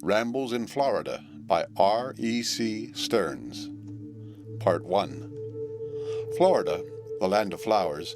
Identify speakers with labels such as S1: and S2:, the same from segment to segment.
S1: Rambles in Florida by R.E.C. Stearns. Part 1. Florida, the land of flowers,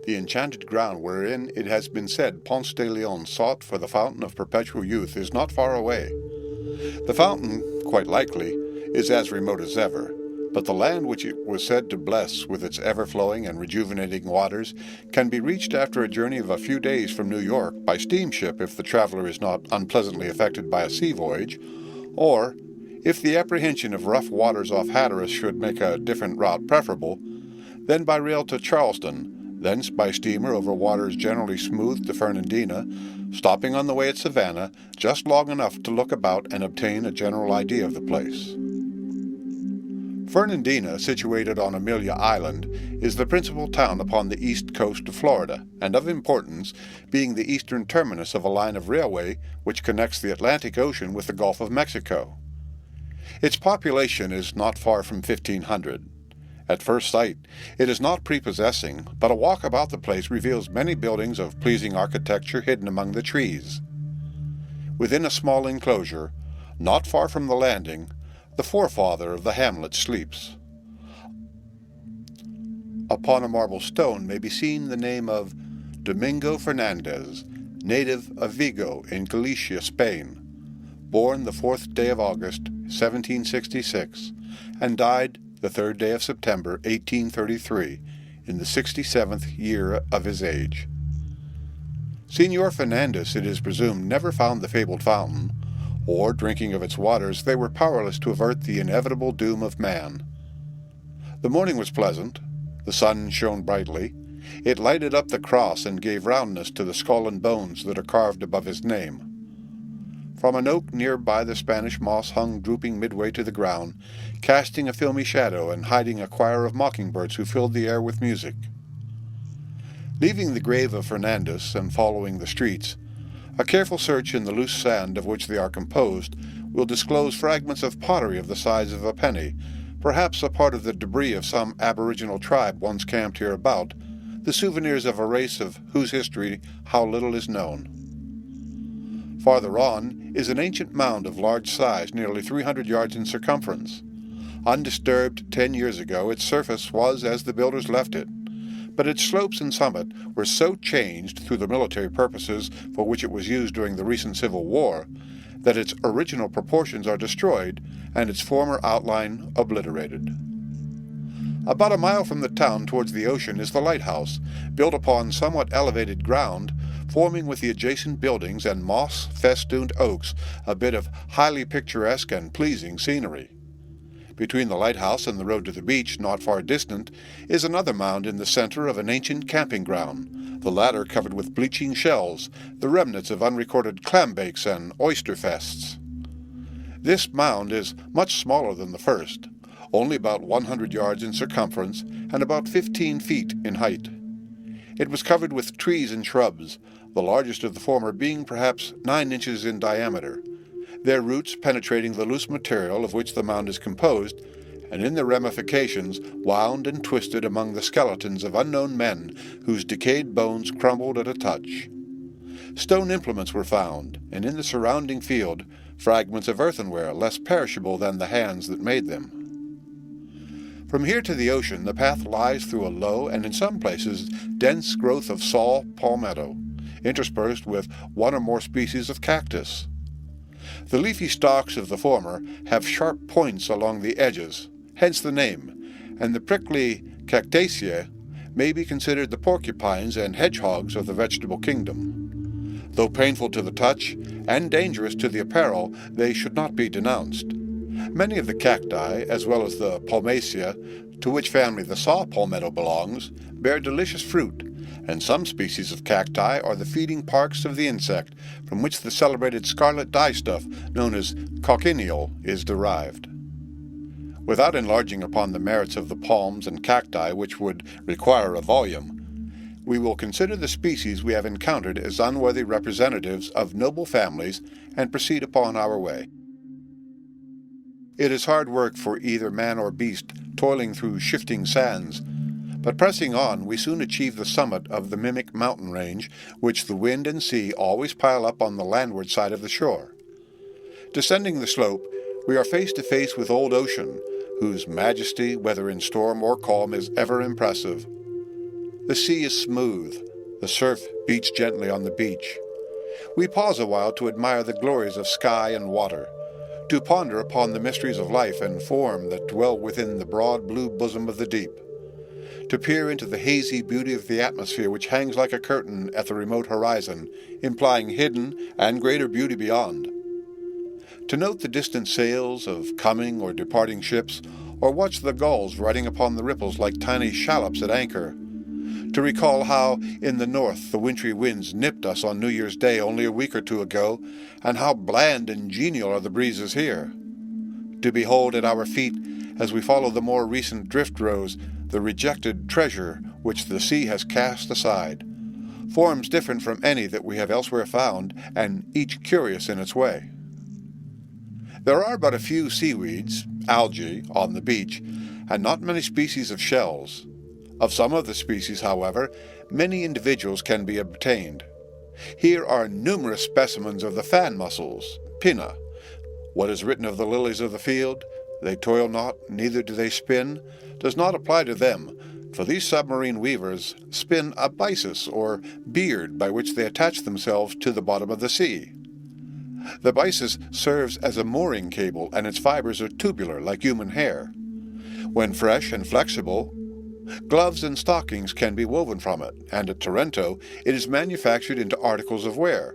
S1: the enchanted ground wherein it has been said Ponce de Leon sought for the fountain of perpetual youth, is not far away. The fountain, quite likely, is as remote as ever, but the land which it was said to bless with its ever-flowing and rejuvenating waters can be reached after a journey of a few days from New York by steamship if the traveler is not unpleasantly affected by a sea voyage, or, if the apprehension of rough waters off Hatteras should make a different route preferable, then by rail to Charleston, thence by steamer over waters generally smooth to Fernandina, stopping on the way at Savannah just long enough to look about and obtain a general idea of the place. Fernandina, situated on Amelia Island, is the principal town upon the east coast of Florida, and of importance, being the eastern terminus of a line of railway which connects the Atlantic Ocean with the Gulf of Mexico. Its population is not far from 1,500. At first sight, it is not prepossessing, but a walk about the place reveals many buildings of pleasing architecture hidden among the trees. Within a small enclosure, not far from the landing, the forefather of the hamlet sleeps. Upon a marble stone may be seen the name of Domingo Fernandez, native of Vigo in Galicia, Spain, born the 4th day of August, 1766, and died the 3rd day of September, 1833, in the 67th year of his age. Senor Fernandez, it is presumed, never found the fabled fountain, or, drinking of its waters, they were powerless to avert the inevitable doom of man. The morning was pleasant, the sun shone brightly, it lighted up the cross and gave roundness to the skull and bones that are carved above his name. From an oak near by the Spanish moss hung drooping midway to the ground, casting a filmy shadow and hiding a choir of mockingbirds who filled the air with music. Leaving the grave of Fernandez and following the streets, a careful search in the loose sand of which they are composed will disclose fragments of pottery of the size of a penny, perhaps a part of the debris of some aboriginal tribe once camped hereabout, the souvenirs of a race of whose history how little is known. Farther on is an ancient mound of large size, nearly 300 yards in circumference. Undisturbed 10 years ago, its surface was as the builders left it, but its slopes and summit were so changed through the military purposes for which it was used during the recent Civil War that its original proportions are destroyed and its former outline obliterated. About a mile from the town towards the ocean is the lighthouse, built upon somewhat elevated ground, forming with the adjacent buildings and moss-festooned oaks a bit of highly picturesque and pleasing scenery. Between the lighthouse and the road to the beach, not far distant, is another mound in the center of an ancient camping ground, the latter covered with bleaching shells, the remnants of unrecorded clam bakes and oyster fests. This mound is much smaller than the first, only about 100 yards in circumference and about 15 feet in height. It was covered with trees and shrubs, the largest of the former being perhaps 9 inches in diameter, their roots penetrating the loose material of which the mound is composed, and in their ramifications wound and twisted among the skeletons of unknown men whose decayed bones crumbled at a touch. Stone implements were found, and in the surrounding field fragments of earthenware less perishable than the hands that made them. From here to the ocean the path lies through a low and in some places dense growth of saw palmetto, interspersed with one or more species of cactus. The leafy stalks of the former have sharp points along the edges, hence the name, and the prickly cactaceae may be considered the porcupines and hedgehogs of the vegetable kingdom. Though painful to the touch and dangerous to the apparel, they should not be denounced. Many of the cacti, as well as the palmaceae, to which family the saw palmetto belongs, bear delicious fruit, and some species of cacti are the feeding parks of the insect, from which the celebrated scarlet dyestuff known as cochineal is derived. Without enlarging upon the merits of the palms and cacti, which would require a volume, we will consider the species we have encountered as unworthy representatives of noble families and proceed upon our way. It is hard work for either man or beast, toiling through shifting sands, but pressing on we soon achieve the summit of the mimic mountain range, which the wind and sea always pile up on the landward side of the shore. Descending the slope, we are face to face with old ocean, whose majesty, whether in storm or calm, is ever impressive. The sea is smooth. The surf beats gently on the beach. We pause a while to admire the glories of sky and water, to ponder upon the mysteries of life and form that dwell within the broad blue bosom of the deep, to peer into the hazy beauty of the atmosphere which hangs like a curtain at the remote horizon, implying hidden and greater beauty beyond, to note the distant sails of coming or departing ships, or watch the gulls riding upon the ripples like tiny shallops at anchor, to recall how, in the north, the wintry winds nipped us on New Year's Day only a week or two ago, and how bland and genial are the breezes here, to behold at our feet, as we follow the more recent drift rows, the rejected treasure which the sea has cast aside, forms different from any that we have elsewhere found, and each curious in its way. There are but a few seaweeds, algae, on the beach, and not many species of shells. Of some of the species, however, many individuals can be obtained. Here are numerous specimens of the fan mussels, pinna. What is written of the lilies of the field, they toil not, neither do they spin, does not apply to them, for these submarine weavers spin a byssus, or beard, by which they attach themselves to the bottom of the sea. The byssus serves as a mooring cable, and its fibers are tubular, like human hair. When fresh and flexible, gloves and stockings can be woven from it, and at Taranto it is manufactured into articles of wear.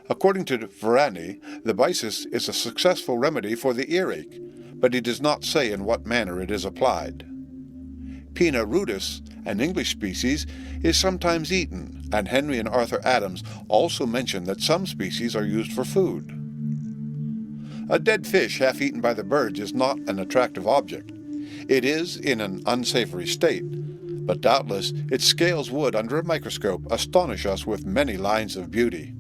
S1: According to Ferrani, the byssus is a successful remedy for the earache, but he does not say in what manner it is applied. Pinna rudis, an English species, is sometimes eaten, and Henry and Arthur Adams also mention that some species are used for food. A dead fish half eaten by the birds is not an attractive object. It is in an unsavory state, but doubtless its scales would, under a microscope, astonish us with many lines of beauty.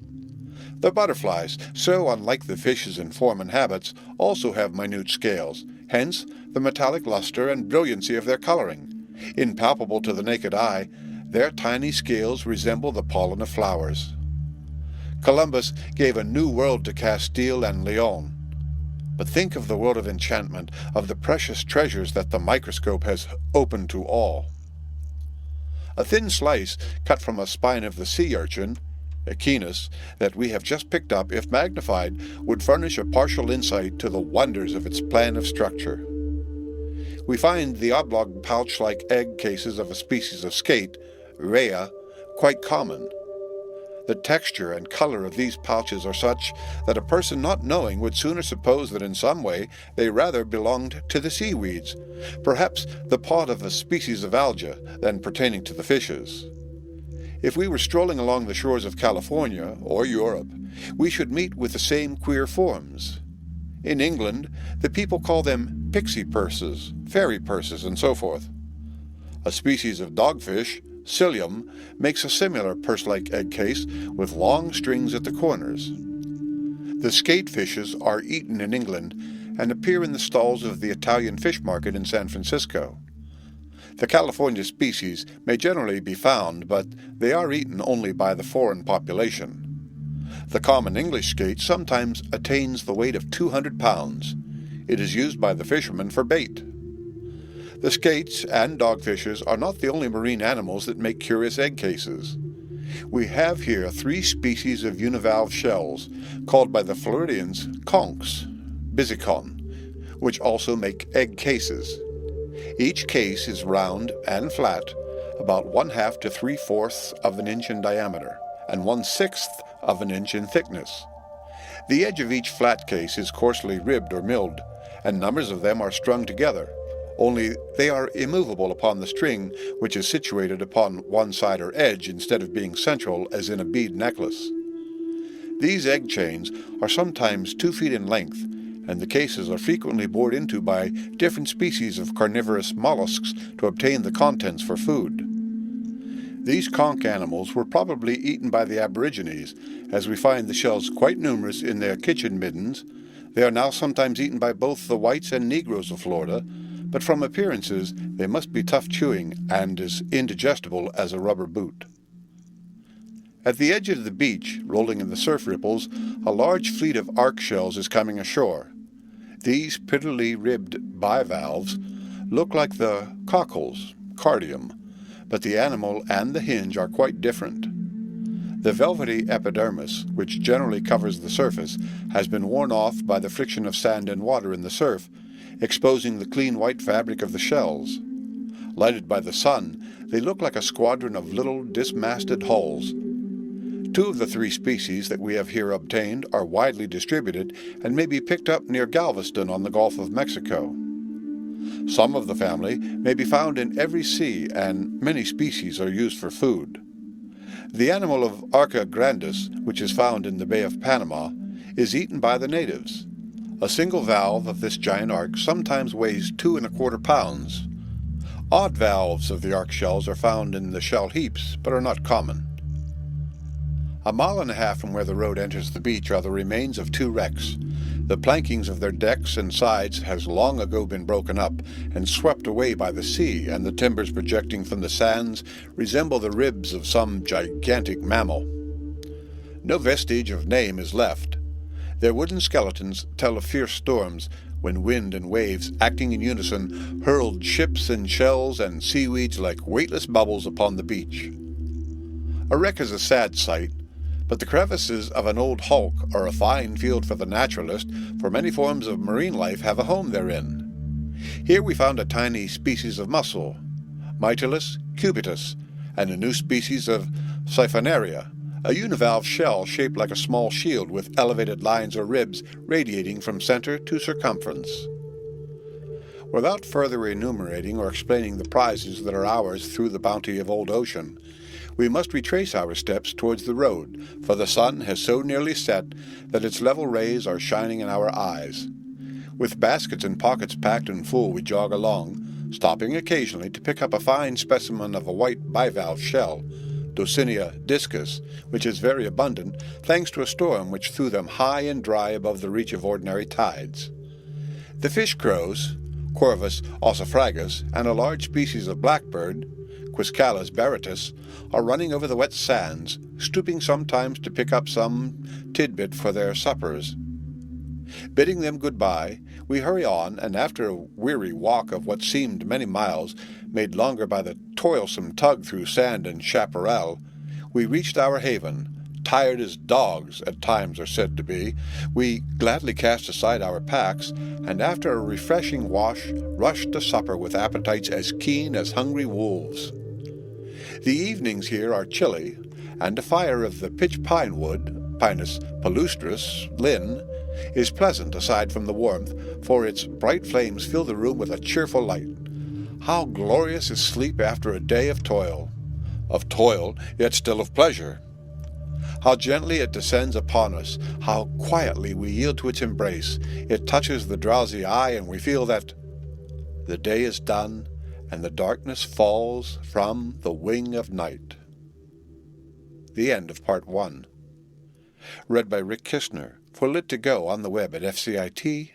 S1: The butterflies, so unlike the fishes in form and habits, also have minute scales, hence the metallic luster and brilliancy of their coloring. Impalpable to the naked eye, their tiny scales resemble the pollen of flowers. Columbus gave a new world to Castile and Leon. But think of the world of enchantment, of the precious treasures that the microscope has opened to all. A thin slice cut from a spine of the sea urchin, Echinus, that we have just picked up, if magnified, would furnish a partial insight to the wonders of its plan of structure. We find the oblong pouch-like egg cases of a species of skate, Rhea, quite common. The texture and color of these pouches are such that a person not knowing would sooner suppose that in some way they rather belonged to the seaweeds, perhaps the pod of a species of alga, than pertaining to the fishes. If we were strolling along the shores of California or Europe, we should meet with the same queer forms. In England, the people call them pixie purses, fairy purses, and so forth. A species of dogfish, Psyllium, makes a similar purse-like egg case with long strings at the corners. The skate fishes are eaten in England and appear in the stalls of the Italian fish market in San Francisco. The California species may generally be found, but they are eaten only by the foreign population. The common English skate sometimes attains the weight of 200 pounds. It is used by the fishermen for bait. The skates and dogfishes are not the only marine animals that make curious egg cases. We have here 3 species of univalve shells, called by the Floridians conchs, bisicon, which also make egg cases. Each case is round and flat, about 1/2 to 3/4 of an inch in diameter, and 1/6 of an inch in thickness. The edge of each flat case is coarsely ribbed or milled, and numbers of them are strung together, only they are immovable upon the string, which is situated upon one side or edge instead of being central as in a bead necklace. These egg chains are sometimes 2 feet in length, and the cases are frequently bored into by different species of carnivorous mollusks to obtain the contents for food. These conch animals were probably eaten by the Aborigines, as we find the shells quite numerous in their kitchen middens. They are now sometimes eaten by both the whites and Negroes of Florida, but from appearances they must be tough chewing and as indigestible as a rubber boot. At the edge of the beach, rolling in the surf ripples, a large fleet of arc shells is coming ashore. These prettily ribbed bivalves look like the cockles, cardium, but the animal and the hinge are quite different. The velvety epidermis, which generally covers the surface, has been worn off by the friction of sand and water in the surf, exposing the clean white fabric of the shells. Lighted by the sun, they look like a squadron of little dismasted hulls. 2 of the 3 species that we have here obtained are widely distributed and may be picked up near Galveston on the Gulf of Mexico. Some of the family may be found in every sea, and many species are used for food. The animal of Arca grandis, which is found in the Bay of Panama, is eaten by the natives. A single valve of this giant arc sometimes weighs 2¼ pounds. Odd valves of the arc shells are found in the shell heaps, but are not common. 1.5 miles from where the road enters the beach are the remains of 2 wrecks. The plankings of their decks and sides has long ago been broken up and swept away by the sea, and the timbers projecting from the sands resemble the ribs of some gigantic mammal. No vestige of name is left. Their wooden skeletons tell of fierce storms, when wind and waves, acting in unison, hurled ships and shells and seaweeds like weightless bubbles upon the beach. A wreck is a sad sight, but the crevices of an old hulk are a fine field for the naturalist, for many forms of marine life have a home therein. Here we found a tiny species of mussel, Mytilus cubitus, and a new species of Siphonaria, a univalve shell shaped like a small shield with elevated lines or ribs radiating from center to circumference. Without further enumerating or explaining the prizes that are ours through the bounty of old ocean, we must retrace our steps towards the road, for the sun has so nearly set that its level rays are shining in our eyes. With baskets and pockets packed and full, we jog along, stopping occasionally to pick up a fine specimen of a white bivalve shell, Docinia discus, which is very abundant, thanks to a storm which threw them high and dry above the reach of ordinary tides. The fish crows, Corvus ossifragus, and a large species of blackbird, Quiscalus baratus, are running over the wet sands, stooping sometimes to pick up some tidbit for their suppers. Bidding them good-bye, we hurry on, and after a weary walk of what seemed many miles, made longer by the toilsome tug through sand and chaparral, we reached our haven. Tired as dogs at times are said to be, we gladly cast aside our packs, and after a refreshing wash, rushed to supper with appetites as keen as hungry wolves. The evenings here are chilly, and a fire of the pitch pine wood, Pinus palustris, Linn, is pleasant aside from the warmth, for its bright flames fill the room with a cheerful light. How glorious is sleep after a day of toil! Of toil, yet still of pleasure. How gently it descends upon us, how quietly we yield to its embrace. It touches the drowsy eye, and we feel that the day is done, and the darkness falls from the wing of night. The end of Part 1. Read by Rick Kistner, for Lit to Go on the web at fcit.usf.edu.